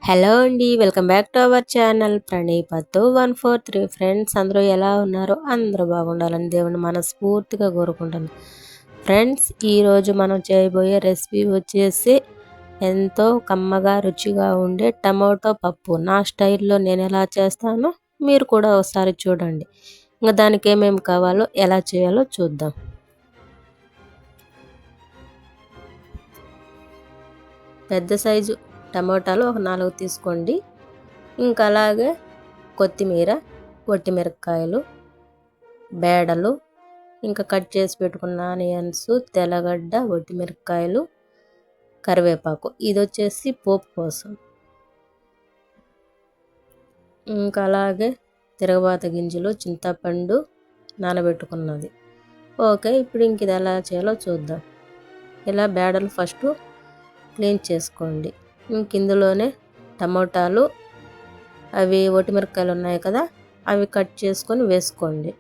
Hello అండి, welcome back to our channel ప్రణీపతో 143. Friends, అందరూ ఎలా ఉన్నారు? అందరూ బాగుండాలని దేవుని మనస్ఫూర్తిగా కోరుకుంటాను. ఫ్రెండ్స్, ఈరోజు మనం చేయబోయే రెసిపీ వచ్చేసి ఎంతో కమ్మగా రుచిగా ఉండే టమాటో పప్పు. నా స్టైల్లో నేను ఎలా చేస్తానో మీరు కూడా ఒకసారి చూడండి. ఇంకా దానికి ఏమేమి కావాలో ఎలా చేయాలో చూద్దాం. పెద్ద సైజు టమోటాలు ఒక 4 తీసుకోండి. ఇంకా అలాగే కొత్తిమీర, మిరపకాయలు, బేడలు, ఇంకా కట్ చేసి పెట్టుకున్న ఆనియన్స్, తెల్లగడ్డ, మిరపకాయలు, కరివేపాకు. ఇది వచ్చేసి పోపు కోసం. ఇంకా అలాగే తిరగబాత గింజలు, చింతపండు నానబెట్టుకున్నది. ఓకే, ఇప్పుడు ఇంక ఇది ఎలా చేయాలో చూద్దాం. ఇలా బేడలు ఫస్ట్ క్లీన్ చేసుకోండి. ఇంక ఇందులోనే టమోటాలు, అవి మిరపకాయలు ఉన్నాయి కదా, అవి కట్ చేసుకొని వేసుకోండి.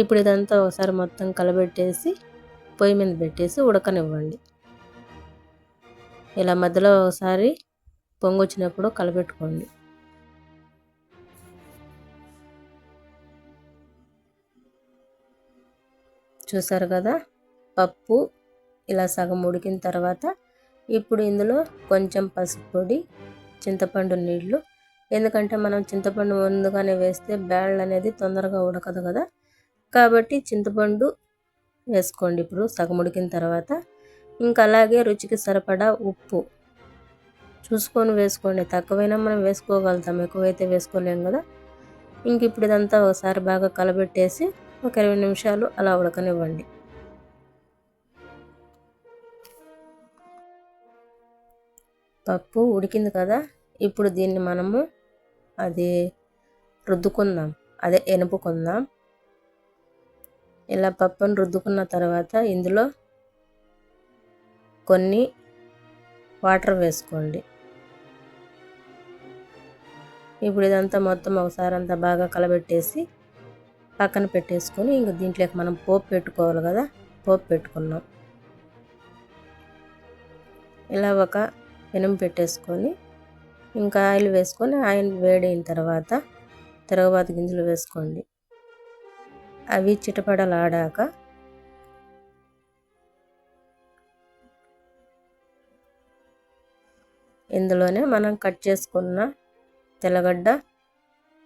ఇప్పుడు ఇదంతా ఒకసారి మొత్తం కలబెట్టేసి పొయ్యి మీద పెట్టేసి ఉడకనివ్వండి. ఇలా మధ్యలో ఒకసారి పొంగొచ్చినప్పుడు కలబెట్టుకోండి. చూసారు కదా, పప్పు ఇలా సగం ఉడికిన తర్వాత ఇప్పుడు ఇందులో కొంచెం పసుపు పొడి, చింతపండు నీళ్ళు. ఎందుకంటే మనం చింతపండు ముందుగానే వేస్తే బ్యాళ్ళు అనేది తొందరగా ఉడకదు కదా, కాబట్టి చింతపండు వేసుకోండి ఇప్పుడు సగం ఉడికిన తర్వాత. ఇంకా అలాగే రుచికి సరిపడా ఉప్పు చూసుకొని వేసుకోండి. తక్కువైనా మనం వేసుకోగలుగుతాం, ఎక్కువైతే వేసుకోలేం కదా. ఇంక ఇప్పుడు ఇదంతా ఒకసారి బాగా కలబెట్టేసి ఒక 20 నిమిషాలు అలా ఉడకనివ్వండి. పప్పు ఉడికింది కదా, ఇప్పుడు దీన్ని మనము రుద్దుకుందాం, ఎనుపుకుందాం. ఇలా పప్పును రుద్దుకున్న తర్వాత ఇందులో కొన్ని వాటర్ వేసుకోండి. ఇప్పుడు ఇదంతా మొత్తం ఒకసారి అంతా బాగా కలబెట్టేసి పక్కన పెట్టేసుకొని ఇంక దీంట్లోకి మనం పోపు పెట్టుకోవాలి కదా, పోపు పెట్టుకున్నాం. ఇలా ఒక పెనం పెట్టేసుకొని ఇంకా ఆయిల్ వేసుకొని ఆయిల్ వేడైన తర్వాత తిరగబాత గింజలు వేసుకోండి. అవి చిటపడలాడాక ఇందులోనే మనం కట్ చేసుకున్న తెల్లగడ్డ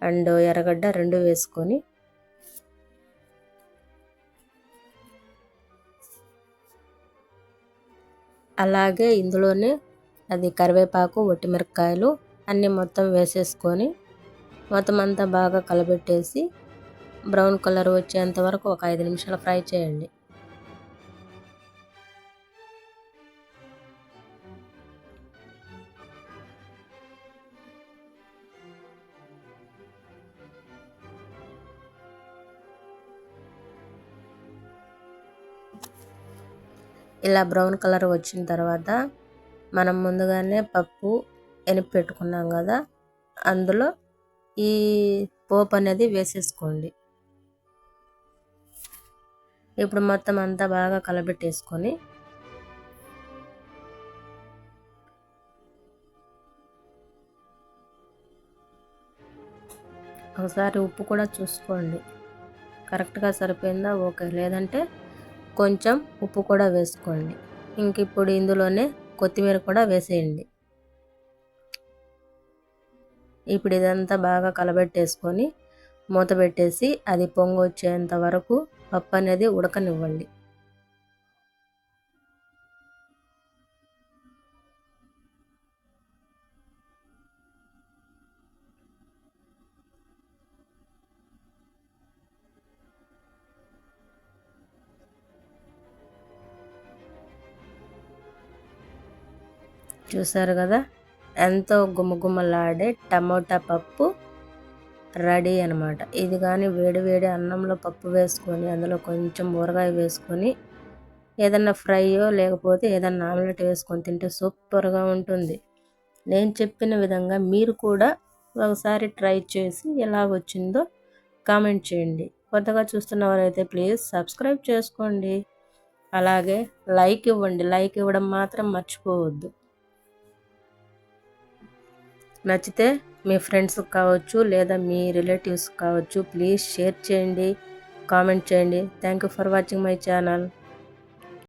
అండ్ ఎర్రగడ్డ 2 వేసుకొని అలాగే ఇందులోనే కరివేపాకు, మిరపకాయలు అన్నీ మొత్తం వేసేసుకొని మొత్తం అంతా బాగా కలబెట్టేసి బ్రౌన్ కలర్ వచ్చేంత వరకు ఒక 5 నిమిషాలు ఫ్రై చేయండి. ఇలా బ్రౌన్ కలర్ వచ్చిన తర్వాత మనం ముందుగానే పప్పు ఎనిపి పెట్టుకున్నాం కదా, అందులో ఈ పోపు అనేది వేసేసుకోండి. ఇప్పుడు మొత్తం అంతా బాగా కలబెట్టేసుకొని ఒకసారి ఉప్పు కూడా చూసుకోండి, కరెక్ట్గా సరిపోయిందా ఓకే, లేదంటే కొంచెం ఉప్పు కూడా వేసుకోండి. ఇంక ఇప్పుడు ఇందులోనే కొత్తిమీర కూడా వేసేయండి. ఇప్పుడు ఇదంతా బాగా కలబెట్టేసుకొని మూత పెట్టేసి అది పొంగు వచ్చేంత వరకు పప్పు అనేది ఉడకనివ్వండి. చూసారు కదా, ఎంతో గుమగుమలాడే టమోటా పప్పు రెడీ అనమాట. ఇది కానీ వేడి వేడి అన్నంలో పప్పు వేసుకొని అందులో కొంచెం ఊరగాయ వేసుకొని ఏదన్నా ఫ్రైయో లేకపోతే ఏదన్నా ఆమ్లెట్ వేసుకొని తింటే సూపర్గా ఉంటుంది. నేను చెప్పిన విధంగా మీరు కూడా ఒకసారి ట్రై చేసి ఎలా వచ్చిందో కామెంట్ చేయండి. కొత్తగా చూస్తున్న వారైతే ప్లీజ్ సబ్స్క్రైబ్ చేసుకోండి. అలాగే లైక్ ఇవ్వండి, లైక్ ఇవ్వడం మాత్రం మర్చిపోవద్దు. నచ్చితే మీ ఫ్రెండ్స్కి కావచ్చు లేదా మీ రిలేటివ్స్ కావచ్చు ప్లీజ్ షేర్ చేయండి, కామెంట్ చేయండి. Thank you for watching my channel.